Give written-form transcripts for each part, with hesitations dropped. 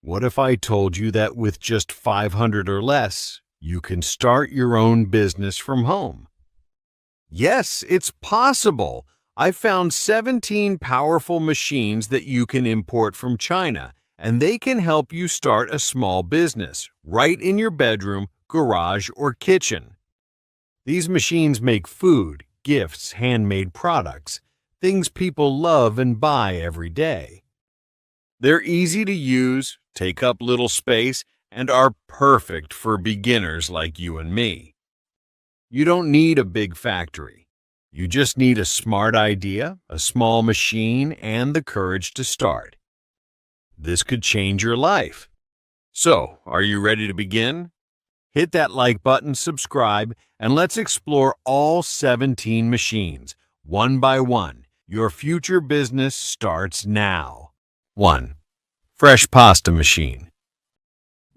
What if I told you that with just 500 or less, you can start your own business from home? Yes, it's possible. I found 17 powerful machines that you can import from China, and they can help you start a small business right in your bedroom, garage, or kitchen. These machines make food, gifts, handmade products, things people love and buy every day. They're easy to use, take up little space, and are perfect for beginners like you and me. You don't need a big factory. You just need a smart idea, a small machine, and the courage to start. This could change your life. So, are you ready to begin? Hit that like button, subscribe, and let's explore all 17 machines, one by one. Your future business starts now. 1. Fresh pasta machine.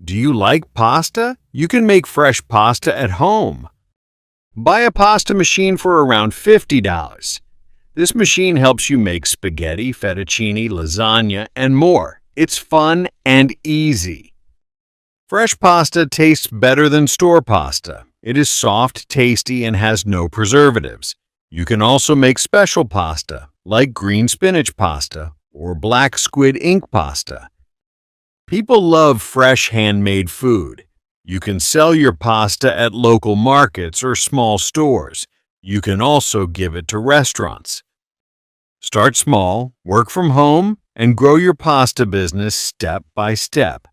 Do you like pasta? You can make fresh pasta at home. Buy a pasta machine for around $50. This machine helps you make spaghetti, fettuccine, lasagna, and more. It's fun and easy. Fresh pasta tastes better than store pasta. It is soft, tasty, and has no preservatives. You can also make special pasta, like green spinach pasta or black squid ink pasta. People love fresh handmade food. You can sell your pasta at local markets or small stores. You can also give it to restaurants. Start small, work from home, and grow your pasta business step by step.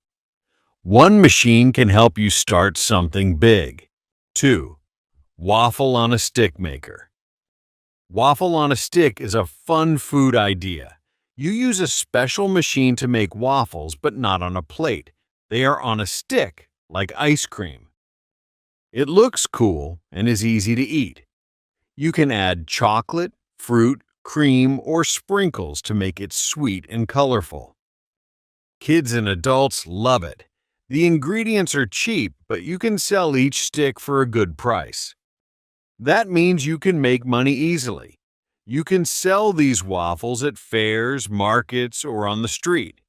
One machine can help you start something big. 2. Waffle on a stick maker. Waffle on a stick is a fun food idea. You use a special machine to make waffles, but not on a plate. They are on a stick, like ice cream. It looks cool and is easy to eat. You can add chocolate, fruit, cream, or sprinkles to make it sweet and colorful. Kids and adults love it. The ingredients are cheap, but you can sell each stick for a good price. That means you can make money easily. You can sell these waffles at fairs, markets, or on the street.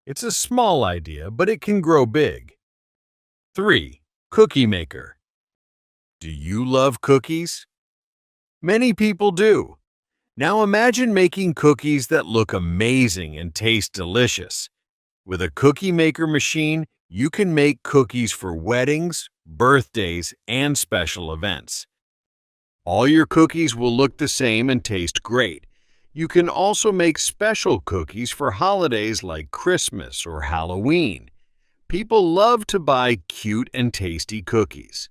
It's a small idea, but it can grow big. 3. Cookie maker. Do you love cookies? Many people do. Now imagine making cookies that look amazing and taste delicious. With a cookie maker machine, you can make cookies for weddings, birthdays, and special events. All your cookies will look the same and taste great. You can also make special cookies for holidays like Christmas or Halloween. People love to buy cute and tasty cookies.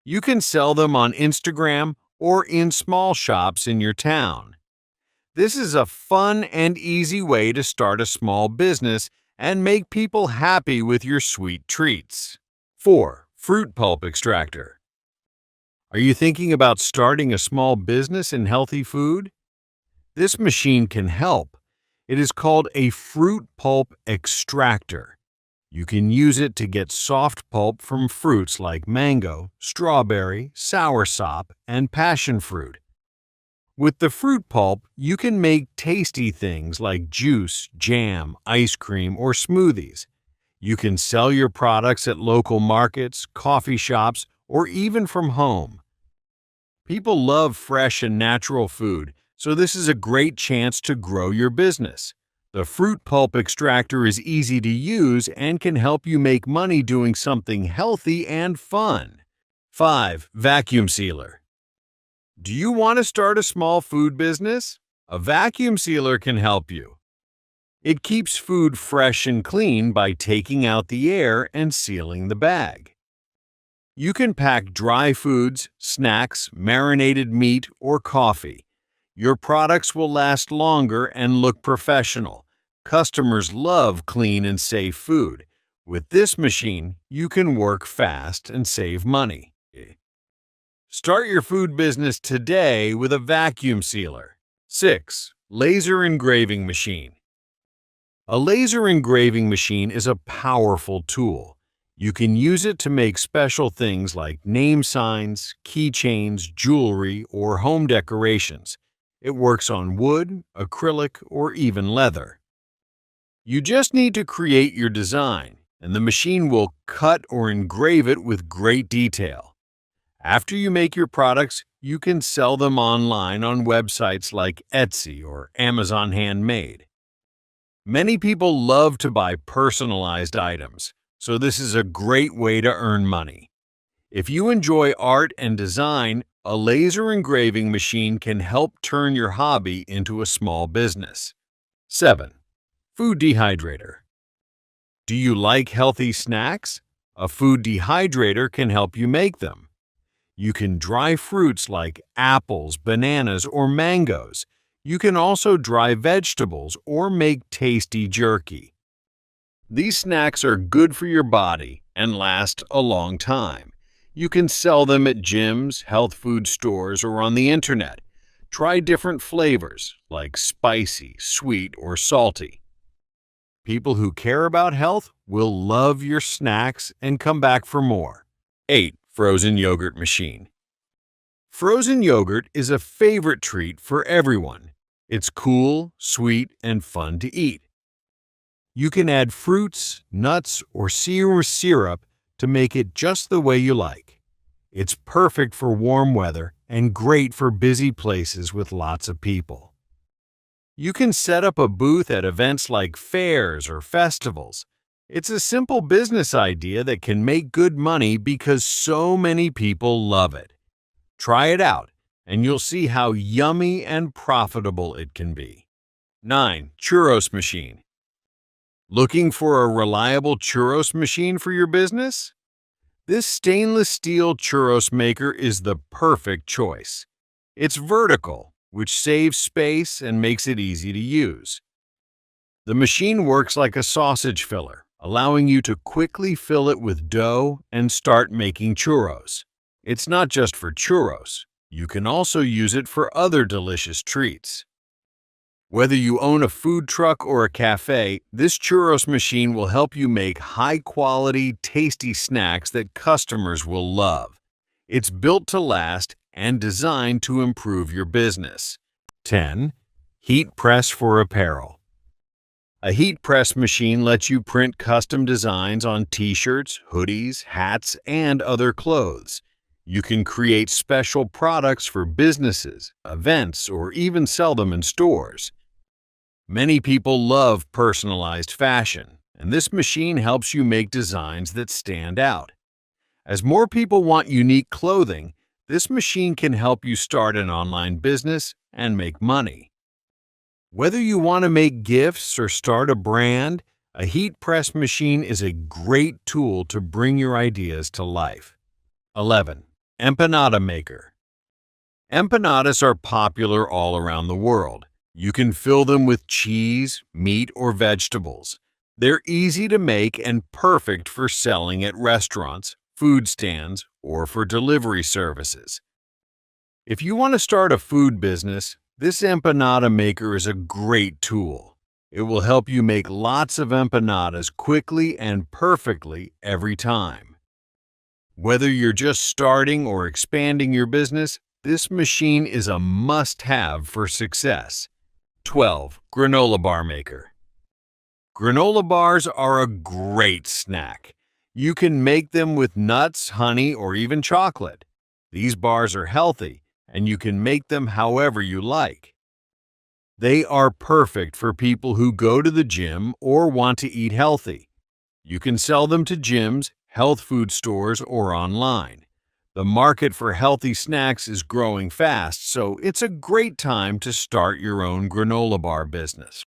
You can sell them on Instagram or in small shops in your town. This is a fun and easy way to start a small business and make people happy with your sweet treats. 4. Fruit pulp extractor. Are you thinking about starting a small business in healthy food? This machine can help. It is called a fruit pulp extractor. You can use it to get soft pulp from fruits like mango, strawberry, soursop, and passion fruit. With the fruit pulp, you can make tasty things like juice, jam, ice cream, or smoothies. You can sell your products at local markets, coffee shops, or even from home. People love fresh and natural food, so this is a great chance to grow your business. The fruit pulp extractor is easy to use and can help you make money doing something healthy and fun. 5. Vacuum sealer. Do you want to start a small food business? A vacuum sealer can help you. It keeps food fresh and clean by taking out the air and sealing the bag. You can pack dry foods, snacks, marinated meat, or coffee. Your products will last longer and look professional. Customers love clean and safe food. With this machine, you can work fast and save money. Start your food business today with a vacuum sealer. 6. Laser engraving machine. A laser engraving machine is a powerful tool. You can use it to make special things like name signs, keychains, jewelry, or home decorations. It works on wood, acrylic, or even leather. You just need to create your design, and the machine will cut or engrave it with great detail. After you make your products, you can sell them online on websites like Etsy or Amazon Handmade. Many people love to buy personalized items, so this is a great way to earn money. If you enjoy art and design, a laser engraving machine can help turn your hobby into a small business. 7. Food dehydrator. Do you like healthy snacks? A food dehydrator can help you make them. You can dry fruits like apples, bananas, or mangoes. You can also dry vegetables or make tasty jerky. These snacks are good for your body and last a long time. You can sell them at gyms, health food stores, or on the internet. Try different flavors like spicy, sweet, or salty. People who care about health will love your snacks and come back for more. 8. Frozen yogurt machine. Frozen yogurt is a favorite treat for everyone. It's cool, sweet, and fun to eat. You can add fruits, nuts, or syrup to make it just the way you like. It's perfect for warm weather and great for busy places with lots of people. You can set up a booth at events like fairs or festivals. It's a simple business idea that can make good money because so many people love it. Try it out, and you'll see how yummy and profitable it can be. 9. Churros machine. Looking for a reliable churros machine for your business? This stainless steel churros maker is the perfect choice. It's vertical, which saves space and makes it easy to use. The machine works like a sausage filler, allowing you to quickly fill it with dough and start making churros. It's not just for churros. You can also use it for other delicious treats. Whether you own a food truck or a cafe, this churros machine will help you make high-quality, tasty snacks that customers will love. It's built to last and designed to improve your business. 10. Heat press for apparel. A heat press machine lets you print custom designs on t-shirts, hoodies, hats, and other clothes. You can create special products for businesses, events, or even sell them in stores. Many people love personalized fashion, and this machine helps you make designs that stand out. As more people want unique clothing, this machine can help you start an online business and make money. Whether you want to make gifts or start a brand, a heat press machine is a great tool to bring your ideas to life. 11. Empanada maker. Empanadas are popular all around the world. You can fill them with cheese, meat, or vegetables. They're easy to make and perfect for selling at restaurants, food stands, or for delivery services. If you want to start a food business, this empanada maker is a great tool. It will help you make lots of empanadas quickly and perfectly every time. Whether you're just starting or expanding your business, this machine is a must-have for success. 12. Granola bar maker. Granola bars are a great snack. You can make them with nuts, honey, or even chocolate. These bars are healthy, and you can make them however you like. They are perfect for people who go to the gym or want to eat healthy. You can sell them to gyms, health food stores, or online. The market for healthy snacks is growing fast, so it's a great time to start your own granola bar business.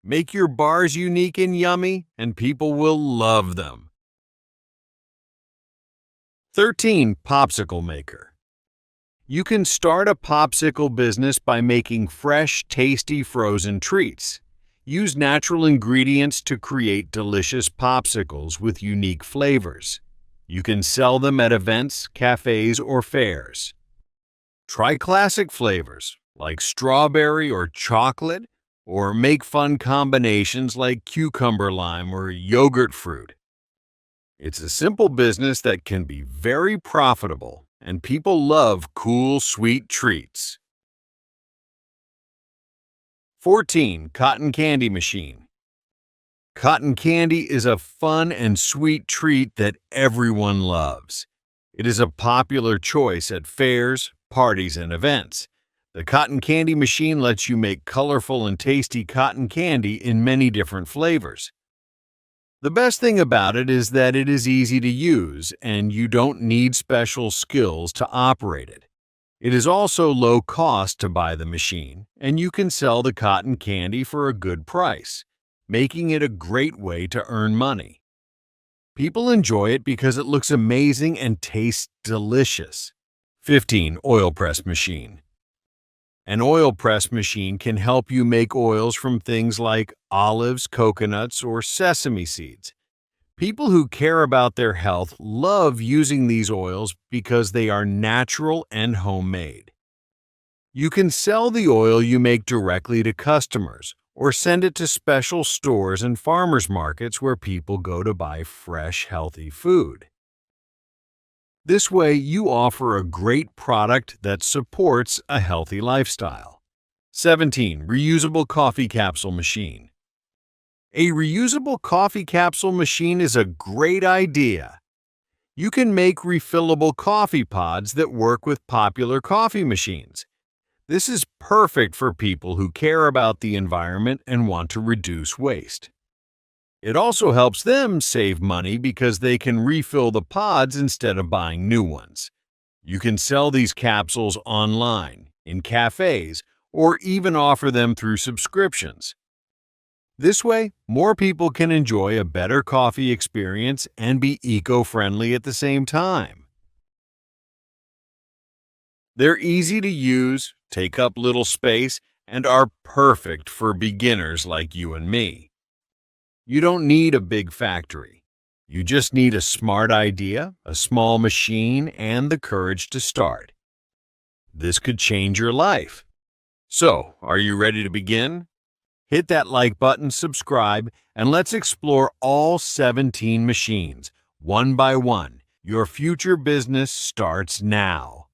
Make your bars unique and yummy, and people will love them. 13. Popsicle maker. You can start a popsicle business by making fresh, tasty frozen treats. Use natural ingredients to create delicious popsicles with unique flavors. You can sell them at events, cafes, or fairs. Try classic flavors like strawberry or chocolate, or make fun combinations like cucumber lime or yogurt fruit. It's a simple business that can be very profitable, and people love cool, sweet treats. 14. Cotton candy machine. Cotton candy is a fun and sweet treat that everyone loves. It is a popular choice at fairs, parties, and events. The cotton candy machine lets you make colorful and tasty cotton candy in many different flavors. The best thing about it is that it is easy to use and you don't need special skills to operate it. It is also low cost to buy the machine, and you can sell the cotton candy for a good price, making it a great way to earn money. People enjoy it because it looks amazing and tastes delicious. 15. Oil press machine. An oil press machine can help you make oils from things like olives, coconuts, or sesame seeds. People who care about their health love using these oils because they are natural and homemade. You can sell the oil you make directly to customers or send it to special stores and farmers markets where people go to buy fresh, healthy food. This way, you offer a great product that supports a healthy lifestyle. 17. Reusable coffee capsule machine. A reusable coffee capsule machine is a great idea. You can make refillable coffee pods that work with popular coffee machines. This is perfect for people who care about the environment and want to reduce waste. It also helps them save money because they can refill the pods instead of buying new ones. You can sell these capsules online, in cafes, or even offer them through subscriptions. This way, more people can enjoy a better coffee experience and be eco-friendly at the same time. They're easy to use, take up little space, and are perfect for beginners like you and me. You don't need a big factory. You just need a smart idea, a small machine, and the courage to start. This could change your life. So, are you ready to begin? Hit that like button, subscribe, and let's explore all 17 machines, one by one. Your future business starts now.